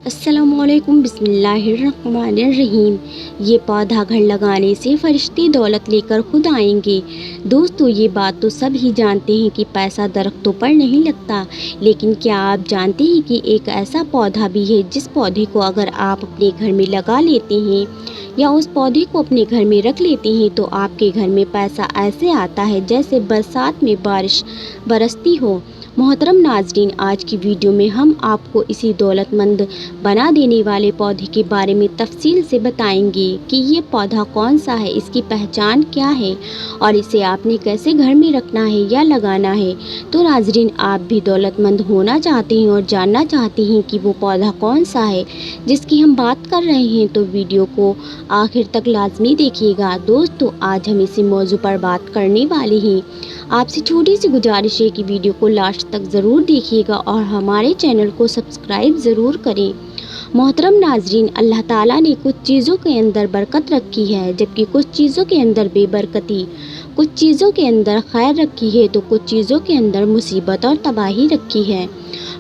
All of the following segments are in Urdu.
السلام علیکم، بسم اللہ الرحمن الرحیم۔ یہ پودا گھر لگانے سے فرشتے دولت لے کر خود آئیں گے۔ دوستو، یہ بات تو سب ہی جانتے ہیں کہ پیسہ درختوں پر نہیں لگتا، لیکن کیا آپ جانتے ہیں کہ ایک ایسا پودا بھی ہے جس پودے کو اگر آپ اپنے گھر میں لگا لیتے ہیں یا اس پودے کو اپنے گھر میں رکھ لیتے ہیں تو آپ کے گھر میں پیسہ ایسے آتا ہے جیسے برسات میں بارش برستی ہو۔ محترم ناظرین، آج کی ویڈیو میں ہم آپ کو اسی دولت مند بنا دینے والے پودے کے بارے میں تفصیل سے بتائیں گے کہ یہ پودا کون سا ہے، اس کی پہچان کیا ہے اور اسے آپ نے کیسے گھر میں رکھنا ہے یا لگانا ہے۔ تو ناظرین، آپ بھی دولت مند ہونا چاہتے ہیں اور جاننا چاہتے ہیں کہ وہ پودا کون سا ہے جس کی ہم بات کر رہے ہیں، تو ویڈیو کو آخر تک لازمی دیکھیے گا۔ دوستو، آج ہم اسی موضوع پر بات کرنے والے ہیں۔ آپ سے چھوٹی سی گزارش ہے کہ ویڈیو کو لاسٹ تک ضرور دیکھیے گا اور ہمارے چینل کو سبسکرائب ضرور کریں۔ محترم ناظرین، اللہ تعالیٰ نے کچھ چیزوں کے اندر برکت رکھی ہے جبکہ کچھ چیزوں کے اندر بے برکتی، کچھ چیزوں کے اندر خیر رکھی ہے تو کچھ چیزوں کے اندر مصیبت اور تباہی رکھی ہے۔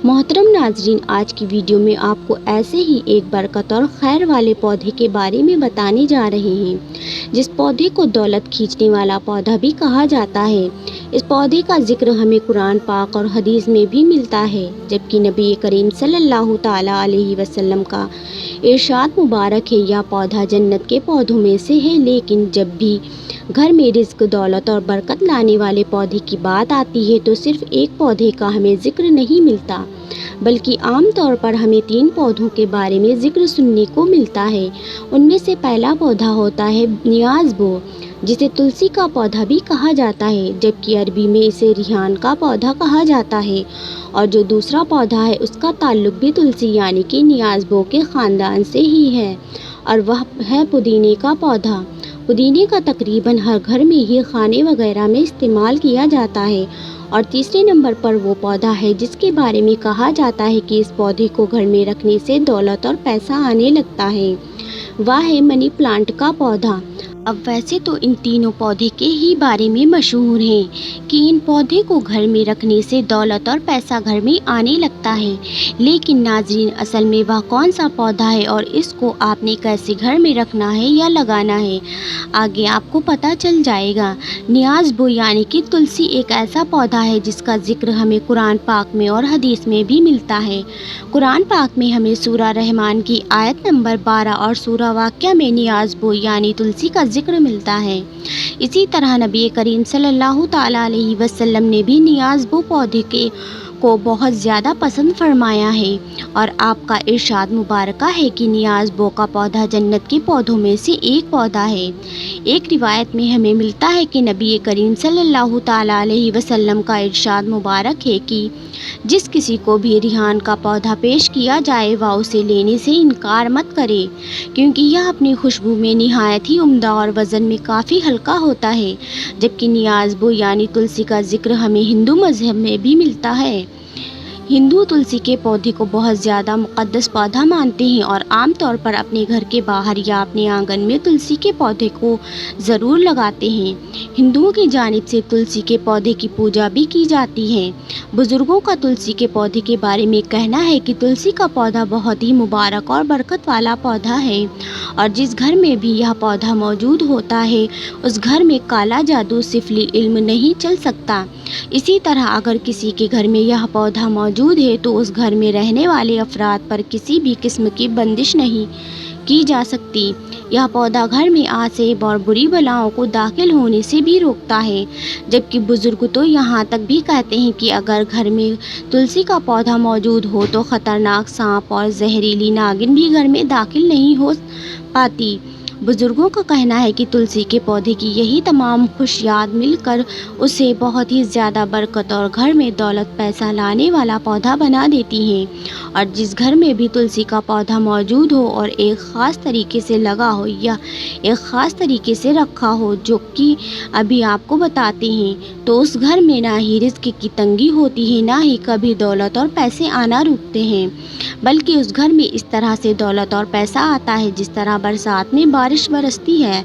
محترم ناظرین، آج کی ویڈیو میں آپ کو ایسے ہی ایک برکت اور خیر والے پودے کے بارے میں بتانے جا رہے ہیں جس پودے کو دولت کھینچنے والا پودا بھی کہا جاتا ہے۔ اس پودے کا ذکر ہمیں قرآن پاک اور حدیث میں بھی ملتا ہے، جبکہ نبی کریم صلی اللہ تعالیٰ علیہ وسلم کا ارشاد مبارک ہے، یہ پودا جنت کے پودوں میں سے ہے۔ لیکن جب بھی گھر میں رزق، دولت اور برکت لانے والے پودے کی بات آتی ہے تو صرف ایک پودے کا ہمیں ذکر نہیں ملتا، بلکہ عام طور پر ہمیں 3 پودوں کے بارے میں ذکر سننے کو ملتا ہے۔ ان میں سے پہلا پودا ہوتا ہے نیاز بو، جسے تلسی کا پودا بھی کہا جاتا ہے، جبکہ عربی میں اسے ریحان کا پودا کہا جاتا ہے، اور جو دوسرا پودا ہے اس کا تعلق بھی تلسی یعنی کہ نیاز بو کے خاندان سے ہی ہے، اور وہ ہے پودینے کا پودا۔ پودینے کا تقریباً ہر گھر میں ہی کھانے وغیرہ میں استعمال کیا جاتا ہے۔ اور تیسرے نمبر پر وہ پودا ہے جس کے بارے میں کہا جاتا ہے کہ اس پودے کو گھر میں رکھنے سے دولت اور پیسہ آنے لگتا ہے، وہ ہے منی پلانٹ کا پودا۔ اب ویسے تو ان تینوں پودے کے ہی بارے میں مشہور ہیں کہ ان پودے کو گھر میں رکھنے سے دولت اور پیسہ گھر میں آنے لگتا ہے، لیکن ناظرین، اصل میں وہ کون سا پودا ہے اور اس کو آپ نے کیسے گھر میں رکھنا ہے یا لگانا ہے، آگے آپ کو پتہ چل جائے گا۔ نیاز بو یعنی کہ تلسی ایک ایسا پودا ہے جس کا ذکر ہمیں قرآن پاک میں اور حدیث میں بھی ملتا ہے۔ قرآن پاک میں ہمیں سورہ رحمان کی آیت نمبر 12 اور سورہ واقعہ میں نیاز بو یعنی تلسی کا ذکر ملتا ہے۔ اسی طرح نبی کریم صلی اللہ تعالیٰ علیہ وسلم نے بھی نیاز بو پودے کو بہت زیادہ پسند فرمایا ہے، اور آپ کا ارشاد مبارکہ ہے کہ نیاز بو کا پودا جنت کے پودوں میں سے ایک پودا ہے۔ ایک روایت میں ہمیں ملتا ہے کہ نبی کریم صلی اللہ تعالیٰ علیہ وسلم کا ارشاد مبارک ہے کہ جس کسی کو بھی ریحان کا پودا پیش کیا جائے وہ اسے لینے سے انکار مت کرے، کیونکہ یہ اپنی خوشبو میں نہایت ہی عمدہ اور وزن میں کافی ہلکا ہوتا ہے۔ جبکہ نیاز بو یعنی تلسی کا ذکر ہمیں ہندو مذہب میں بھی ملتا ہے۔ ہندو تلسی کے پودے کو بہت زیادہ مقدس پودا مانتے ہیں اور عام طور پر اپنے گھر کے باہر یا اپنے آنگن میں تلسی کے پودے کو ضرور لگاتے ہیں۔ ہندوؤں کی جانب سے تلسی کے پودے کی پوجا بھی کی جاتی ہے۔ بزرگوں کا تلسی کے پودے کے بارے میں کہنا ہے کہ تلسی کا پودا بہت ہی مبارک اور برکت والا پودا ہے، اور جس گھر میں بھی یہ پودا موجود ہوتا ہے اس گھر میں کالا جادو، سفلی علم نہیں چل سکتا۔ اسی طرح اگر کسی کے گھر میں یہ پودا موجود ہے تو اس گھر میں رہنے والے افراد پر کسی بھی قسم کی بندش نہیں کی جا سکتی۔ یہ پودا گھر میں آسیب اور بری بلاؤں کو داخل ہونے سے بھی روکتا ہے، جبکہ بزرگ تو یہاں تک بھی کہتے ہیں کہ اگر گھر میں تلسی کا پودا موجود ہو تو خطرناک سانپ اور زہریلی ناگن بھی گھر میں داخل نہیں ہو پاتی۔ بزرگوں کا کہنا ہے کہ تلسی کے پودے کی یہی تمام خصوصیات مل کر اسے بہت ہی زیادہ برکت اور گھر میں دولت پیسہ لانے والا پودا بنا دیتی ہیں، اور جس گھر میں بھی تلسی کا پودا موجود ہو اور ایک خاص طریقے سے لگا ہو یا ایک خاص طریقے سے رکھا ہو جو کہ ابھی آپ کو بتاتے ہیں، تو اس گھر میں نہ ہی رزق کی تنگی ہوتی ہے، نہ ہی کبھی دولت اور پیسے آنا رکتے ہیں، بلکہ اس گھر میں اس طرح سے دولت اور پیسہ آتا ہے جس طرح برسات میں بارش بارش برستی ہے۔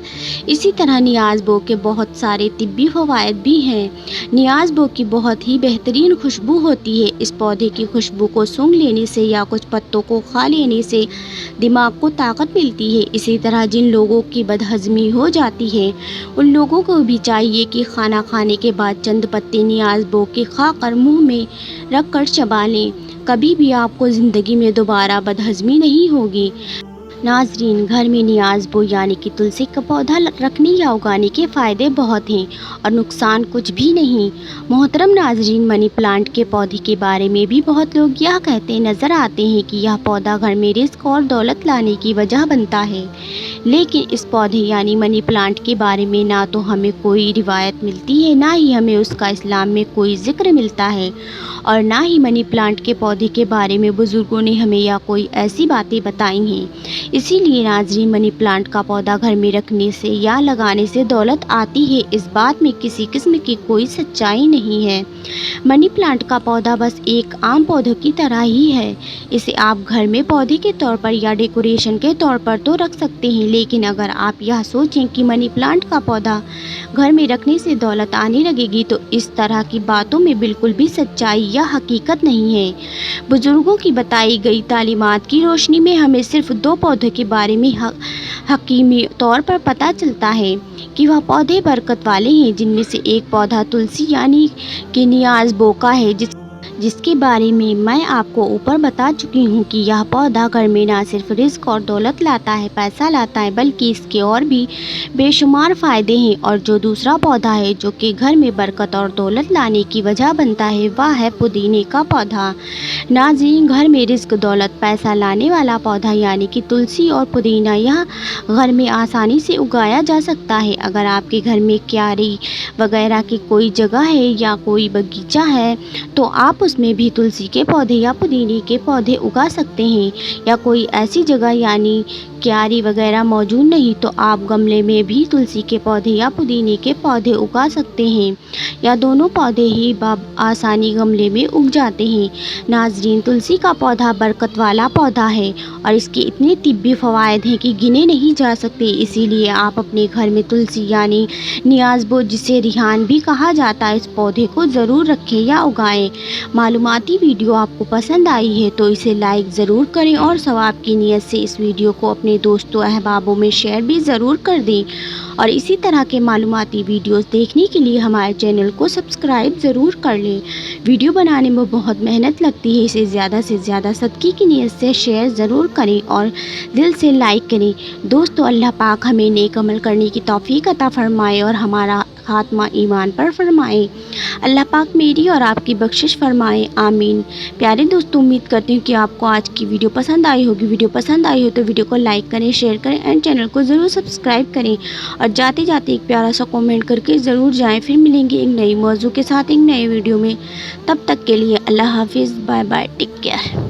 اسی طرح نیاز بو کے بہت سارے طبی فوائد بھی ہیں۔ نیاز بو کی بہت ہی بہترین خوشبو ہوتی ہے۔ اس پودے کی خوشبو کو سونگھ لینے سے یا کچھ پتوں کو کھا لینے سے دماغ کو طاقت ملتی ہے۔ اسی طرح جن لوگوں کی بدہضمی ہو جاتی ہے ان لوگوں کو بھی چاہیے کہ کھانا کھانے کے بعد چند پتے نیاز بو کے کھا کر منہ میں رکھ کر چبا لیں۔ کبھی بھی آپ کو زندگی میں دوبارہ بدہضمی نہیں ہوگی۔ ناظرین، گھر میں نیاز بو یعنی کہ تلسی کا پودا رکھنے یا اگانے کے فائدے بہت ہیں اور نقصان کچھ بھی نہیں۔ محترم ناظرین، منی پلانٹ کے پودے کے بارے میں بھی بہت لوگ یہ کہتے نظر آتے ہیں کہ یہ پودا گھر میں رزق اور دولت لانے کی وجہ بنتا ہے، لیکن اس پودے یعنی منی پلانٹ کے بارے میں نہ تو ہمیں کوئی روایت ملتی ہے، نہ ہی ہمیں اس کا اسلام میں کوئی ذکر ملتا ہے، اور نہ ہی منی پلانٹ کے پودے کے بارے میں بزرگوں نے ہمیں یا کوئی ایسی باتیں بتائی ہیں۔ اسی لیے ناظرین، منی پلانٹ کا پودا گھر میں رکھنے سے یا لگانے سے دولت آتی ہے، اس بات میں کسی قسم کی کوئی سچائی نہیں ہے۔ منی پلانٹ کا پودا بس ایک عام پودوں کی طرح ہی ہے۔ اسے آپ گھر میں پودے کے طور پر یا ڈیکوریشن کے طور پر تو رکھ سکتے ہیں، لیکن اگر آپ یہ سوچیں کہ منی پلانٹ کا پودا گھر میں رکھنے سے دولت آنے لگے گی تو اس طرح کی باتوں میں بالکل بھی سچائی یا حقیقت نہیں ہے۔ بزرگوں کی بتائی گئی تعلیمات کی روشنی میں ہمیں صرف 2 پودوں کے بارے میں حکیمی طور پر پتہ چلتا ہے کہ وہ پودے برکت والے ہیں، جن میں سے ایک پودا تلسی یعنی کہ نیاز بو کا ہے، جس کے بارے میں آپ کو اوپر بتا چکی ہوں کہ یہ پودا گھر میں نہ صرف رزق اور دولت لاتا ہے، پیسہ لاتا ہے، بلکہ اس کے اور بھی بے شمار فائدے ہیں۔ اور جو دوسرا پودا ہے جو کہ گھر میں برکت اور دولت لانے کی وجہ بنتا ہے، وہ ہے پودینے کا پودا۔ ناظرین، گھر میں رزق، دولت، پیسہ لانے والا پودا یعنی کہ تلسی اور پودینہ یہ گھر میں آسانی سے اگایا جا سکتا ہے۔ اگر آپ کے گھر میں کیاری وغیرہ کی کوئی جگہ ہے یا کوئی باغیچہ ہے تو آپ اس میں بھی تلسی کے پودے یا پودینے کے پودے اگا سکتے ہیں، یا کوئی ایسی جگہ یعنی کیاری وغیرہ موجود نہیں تو آپ گملے میں بھی تلسی کے پودے یا پودینے کے پودے اگا سکتے ہیں، یا دونوں پودے ہی آسانی گملے میں اگ جاتے ہیں۔ ناظرین، تلسی کا پودا برکت والا پودا ہے اور اس کے اتنے طبی فوائد ہیں کہ گنے نہیں جا سکتے۔ اسی لیے آپ اپنے گھر میں تلسی یعنی نیاز بو، جسے ریحان بھی کہا جاتا ہے، اس پودے کو ضرور رکھیں یا اگائیں۔ معلوماتی ویڈیو آپ کو پسند آئی ہے تو اسے لائک ضرور کریں اور ثواب کی نیت سے اس ویڈیو کو اپنے دوستوں احبابوں میں شیئر بھی ضرور کر دیں، اور اسی طرح کے معلوماتی ویڈیوز دیکھنے کے لیے ہمارے چینل کو سبسکرائب ضرور کر لیں۔ ویڈیو بنانے میں بہت محنت لگتی ہے، اسے زیادہ سے زیادہ صدقے کی نیت سے شیئر ضرور کریں اور دل سے لائک کریں۔ دوستو، اللہ پاک ہمیں نیک عمل کرنے کی توفیق عطا فرمائے اور ہمارا خاتمہ ایمان پر فرمائے۔ اللہ پاک میری اور آپ کی بخشش فرمائے، آمین۔ پیارے دوستو، امید کرتی ہوں کہ آپ کو آج کی ویڈیو پسند آئی ہوگی۔ ویڈیو پسند آئی ہو تو ویڈیو کو لائک کریں، شیئر کریں اینڈ چینل کو ضرور سبسکرائب کریں، اور جاتے جاتے ایک پیارا سا کامنٹ کر کے ضرور جائیں۔ پھر ملیں گے ایک نئی موضوع کے ساتھ ایک نئے ویڈیو میں، تب تک کے لیے اللہ حافظ، بائے بائے، ٹیک کیئر۔